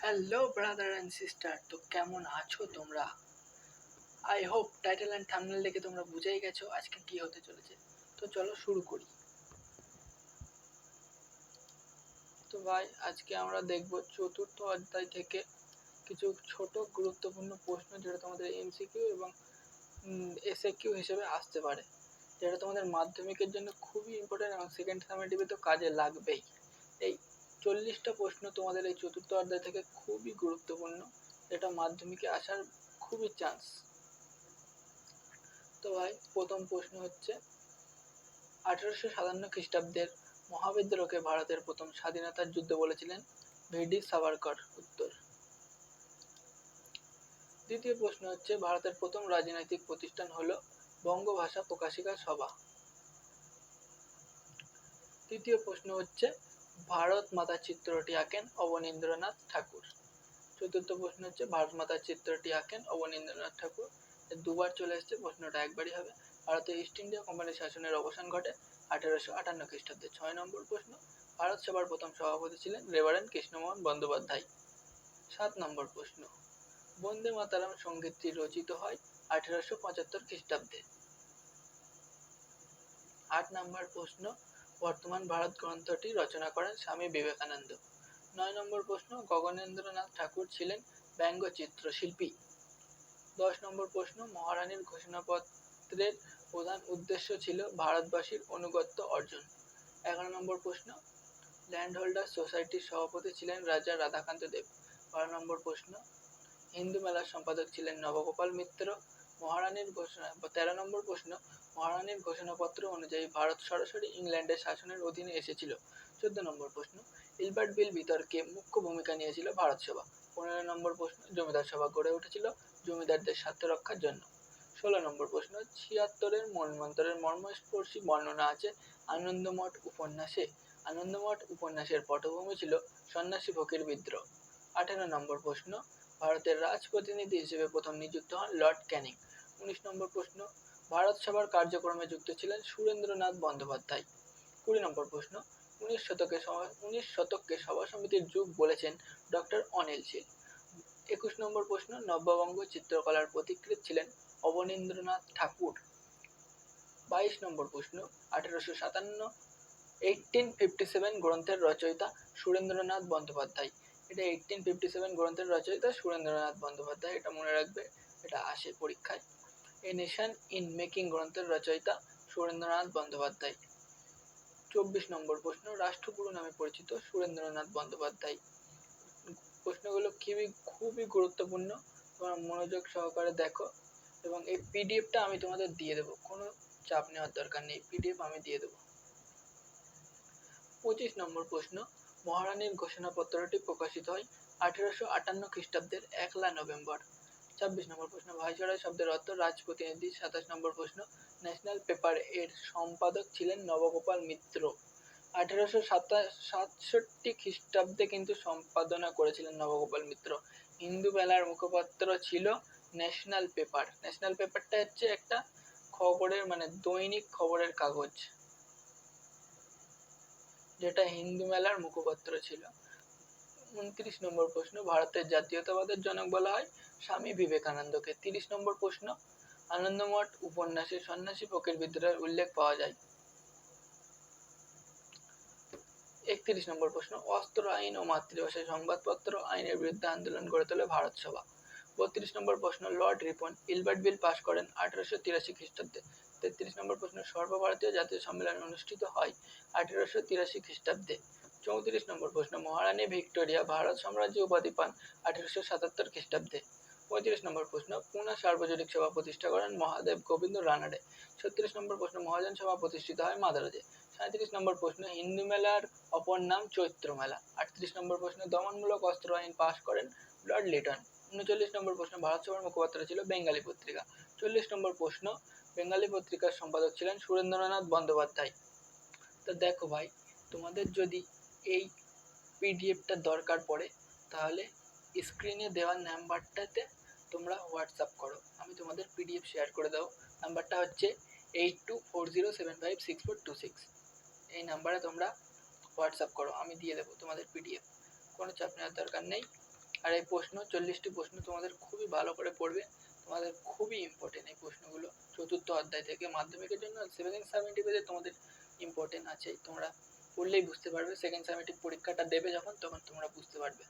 Hello brother and sister, তো কেমন আছো তোমরা? I hope title and thumbnail দেখে তোমরা বুঝেই গেছো আজকে কি হতে চলেছে। তো চলো শুরু করি। তো ভাই, আজকে আমরা দেখব চতুর্থ অধ্যায় থেকে কিছু ছোট গুরুত্বপূর্ণ প্রশ্ন, যেটা তোমাদের এমসিকিউ এবং এসএকিউ হিসেবে আসতে পারে, যেটা তোমাদের মাধ্যমিকের জন্য খুবই ইম্পর্টেন্ট এবং সেকেন্ড সামেটিভে তো কাজে লাগবেই। এই 40টা প্রশ্ন তোমাদের এই চতুর্থ অধ্যায় থেকে খুবই গুরুত্বপূর্ণ, যেটা মাধ্যমিকে আসার খুবই চান্স। তো ভাই, প্রথম প্রশ্ন হচ্ছে 1857 খ্রিস্টাব্দের মহাবিদ্রোহকে ভারতের প্রথম স্বাধীনতার যুদ্ধ বলেছিলেন ভিডি সাভারকর। উত্তর। দ্বিতীয় প্রশ্ন হচ্ছে ভারতের প্রথম রাজনৈতিক প্রতিষ্ঠান হলো বঙ্গভাষা প্রকাশিকা সভা। তৃতীয় প্রশ্ন হচ্ছে ভারত মাতা চিত্রটি আঁকেন অবনীন্দ্রনাথ ঠাকুর। চতুর্থ প্রশ্ন হচ্ছে ভারত মাতার চিত্রটি আঁকেন অবনীন্দ্রনাথ ঠাকুর। দুবার চলে এসছে, প্রশ্নটা একবারই হবে। ভারতে ইস্ট ইন্ডিয়া কোম্পানির শাসনের অবসান ঘটে 1858 খ্রিস্টাব্দে। 6 নম্বর প্রশ্ন ভারত সভার প্রথম সভাপতি ছিলেন রেভারেন্ড কৃষ্ণমোহন বন্দ্যোপাধ্যায়। 7 নম্বর প্রশ্ন বন্দে মাতারাম সঙ্গীতটি রচিত হয় 1875 খ্রিস্টাব্দে। 8 নম্বর প্রশ্ন বর্তমান ভারত গ্রন্থটি রচনা করেন স্বামী বিবেকানন্দ। 9 নম্বর প্রশ্ন গগনেন্দ্রনাথ ঠাকুর ছিলেন ব্যঙ্গচিত্র শিল্পী। 10 নম্বর প্রশ্ন মহারানীর ঘোষণাপত্রের প্রধান উদ্দেশ্য ছিল ভারতবাসীর আনুগত্য অর্জন। 11 নম্বর প্রশ্ন ল্যান্ড হোল্ডার সোসাইটির সভাপতি ছিলেন রাজা রাধাকান্ত দেব। 12 নম্বর প্রশ্ন হিন্দু মেলার সম্পাদক ছিলেন নবগোপাল মিত্র। মহারানীর ঘোষণা 13 নম্বর প্রশ্ন মহারানীর ঘোষণাপত্র অনুযায়ী ভারত সরাসরি ইংল্যান্ডের শাসনের অধীনে এসেছিল। 14 নম্বর প্রশ্ন ইলবার্ট বিল বিতর্কে মুখ্য ভূমিকা নিয়েছিল ভারত সভা। 15 নম্বর প্রশ্ন জমিদার সভা গড়ে উঠেছিল জমিদারদের স্বার্থ রক্ষার জন্য। 16 নম্বর প্রশ্ন 76-এর মন্বন্তরের মর্মস্পর্শী বর্ণনা আছে আনন্দমঠ উপন্যাসে। আনন্দমঠ উপন্যাসের পটভূমি ছিল সন্ন্যাসী ফকির বিদ্রোহ। 18 নম্বর প্রশ্ন ভারতের রাজপ্রতিনিধি হিসেবে প্রথম নিযুক্ত হন লর্ড ক্যানিং। 19 নম্বর প্রশ্ন ভারত সভার কার্যক্রমে যুক্ত ছিলেন সুরেন্দ্রনাথ বন্দ্যোপাধ্যায়। 20 নম্বর প্রশ্ন 19 শতককে সভা সমিতির যুগ বলেছেন ডক্টর অনিল শীল। 21 নম্বর প্রশ্ন নব্যবঙ্গ চিত্রকলার পথিকৃৎ ছিলেন অবনীন্দ্রনাথ ঠাকুর। 22 নম্বর প্রশ্ন 1857 গ্রন্থের রচয়িতা সুরেন্দ্রনাথ বন্দ্যোপাধ্যায়। এটা 1857 গ্রন্থের রচয়িতা সুরেন্দ্রনাথ বন্দ্যোপাধ্যায়, এটা মনে রাখবে, এটা আসে পরীক্ষায়। এ নেশন ইন মেকিং গ্রন্থের রচয়িতা সুরেন্দ্রনাথ বন্দ্যোপাধ্যায়। 24 নম্বর প্রশ্ন রাষ্ট্রগুরু নামে পরিচিত সুরেন্দ্রনাথ বন্দ্যোপাধ্যায়। প্রশ্নগুলো খুবই গুরুত্বপূর্ণ, তোমরা মনোযোগ সহকারে দেখো এবং এই পিডিএফটা আমি তোমাদের দিয়ে দেবো, কোনো চাপ নেওয়ার দরকার নেই, পিডিএফ আমি দিয়ে দেবো। 25 নম্বর প্রশ্ন মহারানীর ঘোষণাপত্রটি প্রকাশিত হয় 1858 খ্রিস্টাব্দের 1 নভেম্বর। 26 নম্বর প্রশ্ন ভাইসরয় শব্দের অর্থ রাজপ্রতিনিধি। 27 নম্বর প্রশ্ন ন্যাশনাল পেপার এর সম্পাদক ছিলেন নবগোপাল মিত্র। 1867 খ্রিস্টাব্দে কিন্তু সম্পাদনা করেছিলেন নবগোপাল মিত্র। হিন্দু মেলার মুখপাত্র ছিল ন্যাশনাল পেপার। ন্যাশনাল পেপারটা হচ্ছে একটা খবরের দৈনিক খবরের কাগজ, যেটা হিন্দু মেলার মুখপাত্র ছিল। 29 নম্বর প্রশ্ন ভারতের জাতীয়তাবাদের জনক বলা হয় স্বামী বিবেকানন্দকে। 30 নম্বর প্রশ্ন আনন্দমঠ উপন্যাসে সন্ন্যাসী ফকির বিদ্রোহের উল্লেখ পাওয়া যায়। 31 নম্বর প্রশ্ন অস্ত্র আইন ও মাতৃভাষায় সংবাদপত্র আইনের বিরুদ্ধে আন্দোলন গড়ে তোলে ভারত সভা। 32 নম্বর প্রশ্ন লর্ড রিপন ইলবার্ট বিল পাশ করেন 1883 খ্রিস্টাব্দে। 33 নম্বর প্রশ্ন সর্বভারতীয় জাতীয় সম্মেলন অনুষ্ঠিত হয় 1883 খ্রিস্টাব্দে। 34 নম্বর প্রশ্ন মহারানী ভিক্টোরিয়া ভারত সাম্রাজ্য উপাধি পান 1877 খ্রিস্টাব্দে। 35 নম্বর প্রশ্ন পুনা সার্বজনীন সভা প্রতিষ্ঠা করেন মহাদেব গোবিন্দ রানাডে। 36 নম্বর প্রশ্ন মহাজন সভা প্রতিষ্ঠিত হয় মাদারাজে। 37 নম্বর প্রশ্ন হিন্দু মেলার অপর নাম চৈত্র মেলা। 38 নম্বর প্রশ্ন দমনমূলক অস্ত্র আইন পাশ করেন লর্ড লিটন। 39 নম্বর প্রশ্ন ভারত সভার মুখপাত্র ছিল বেঙ্গলি পত্রিকা। 40 নম্বর প্রশ্ন বেঙ্গলি পত্রিকার সম্পাদক ছিলেন সুরেন্দ্রনাথ বন্দ্যোপাধ্যায়। তো দেখো ভাই, তোমাদের যদি এই পিডিএফটা দরকার পড়ে তাহলে স্ক্রিনে দেওয়া নাম্বারটাতে তোমরা হোয়াটসঅ্যাপ করো, আমি তোমাদের পিডিএফ শেয়ার করে দেবো। নাম্বারটা হচ্ছে 8240756426। এই নাম্বারে তোমরা হোয়াটসঅ্যাপ করো, আমি দিয়ে দেবো তোমাদের পিডিএফ, কোনো চাপ নেওয়ার দরকার নেই। আর এই প্রশ্ন 40টি প্রশ্ন তোমাদের খুবই ভালো করে পড়বে, তোমাদের খুবই ইম্পর্টেন্ট এই প্রশ্নগুলো চতুর্থ অধ্যায় থেকে। মাধ্যমিকের জন্য সেকেন্ড সামেটিভে তোমাদের ইম্পর্টেন্ট আছে, তোমরা পড়লেই বুঝতে পারবে, সেকেন্ড সামেটিভ পরীক্ষাটা দেবে যখন তখন তোমরা বুঝতে পারবে।